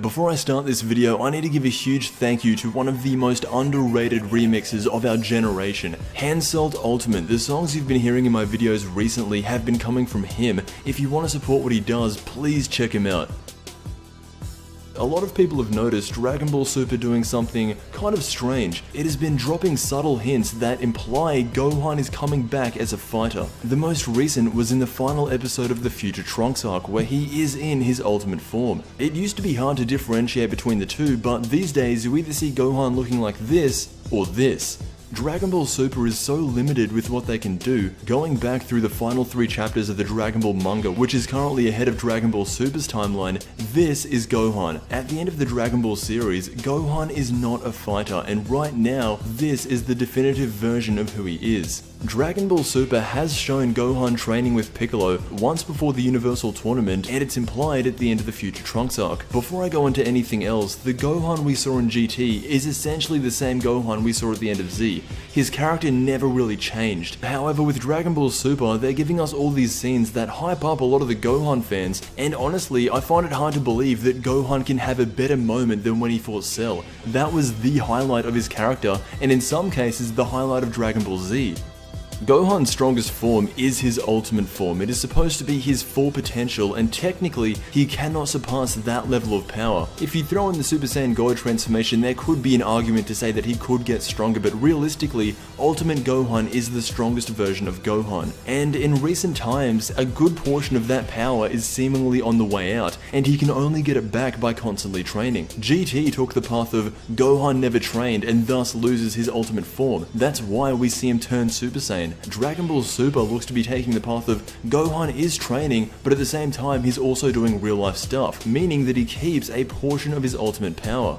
Before I start this video, I need to give a huge thank you to one of the most underrated remixes of our generation, Hansult Ultimate. The songs you've been hearing in my videos recently have been coming from him. If you want to support what he does, please check him out. A lot of people have noticed Dragon Ball Super doing something kind of strange. It has been dropping subtle hints that imply Gohan is coming back as a fighter. The most recent was in the final episode of the Future Trunks arc, where he is in his ultimate form. It used to be hard to differentiate between the two, but these days you either see Gohan looking like this or this. Dragon Ball Super is so limited with what they can do. Going back through the final 3 chapters of the Dragon Ball manga, which is currently ahead of Dragon Ball Super's timeline, this is Gohan. At the end of the Dragon Ball series, Gohan is not a fighter, and right now, this is the definitive version of who he is. Dragon Ball Super has shown Gohan training with Piccolo once before the Universal Tournament, and it's implied at the end of the Future Trunks arc. Before I go into anything else, the Gohan we saw in GT is essentially the same Gohan we saw at the end of Z. His character never really changed. However, with Dragon Ball Super, they're giving us all these scenes that hype up a lot of the Gohan fans, and honestly, I find it hard to believe that Gohan can have a better moment than when he fought Cell. That was the highlight of his character, and in some cases, the highlight of Dragon Ball Z. Gohan's strongest form is his ultimate form. It is supposed to be his full potential, and technically, he cannot surpass that level of power. If you throw in the Super Saiyan God transformation, there could be an argument to say that he could get stronger, but realistically, Ultimate Gohan is the strongest version of Gohan. And in recent times, a good portion of that power is seemingly on the way out, and he can only get it back by constantly training. GT took the path of Gohan never trained and thus loses his ultimate form. That's why we see him turn Super Saiyan. Dragon Ball Super looks to be taking the path of Gohan is training, but at the same time he's also doing real life stuff, meaning that he keeps a portion of his ultimate power.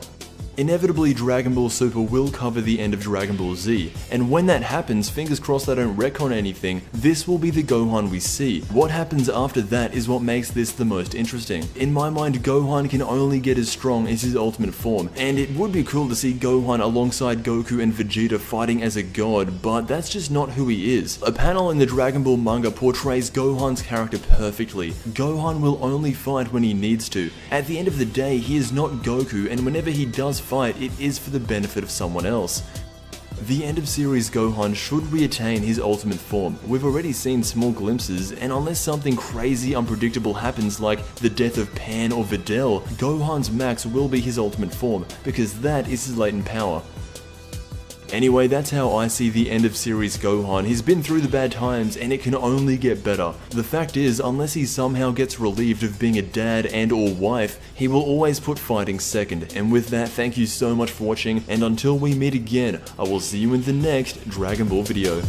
Inevitably, Dragon Ball Super will cover the end of Dragon Ball Z, and when that happens, fingers crossed they don't retcon anything, this will be the Gohan we see. What happens after that is what makes this the most interesting. In my mind, Gohan can only get as strong as his ultimate form, and it would be cool to see Gohan alongside Goku and Vegeta fighting as a god, but that's just not who he is. A panel in the Dragon Ball manga portrays Gohan's character perfectly. Gohan will only fight when he needs to. At the end of the day, he is not Goku, and whenever he does fight, it is for the benefit of someone else. The end of Series Gohan should reattain his ultimate form. We've already seen small glimpses, and unless something crazy unpredictable happens like the death of Pan or Videl, Gohan's max will be his ultimate form, because that is his latent power. Anyway, that's how I see the end of Series Gohan. He's been through the bad times, and it can only get better. The fact is, unless he somehow gets relieved of being a dad and or wife, he will always put fighting second. And with that, thank you so much for watching, and until we meet again, I will see you in the next Dragon Ball video.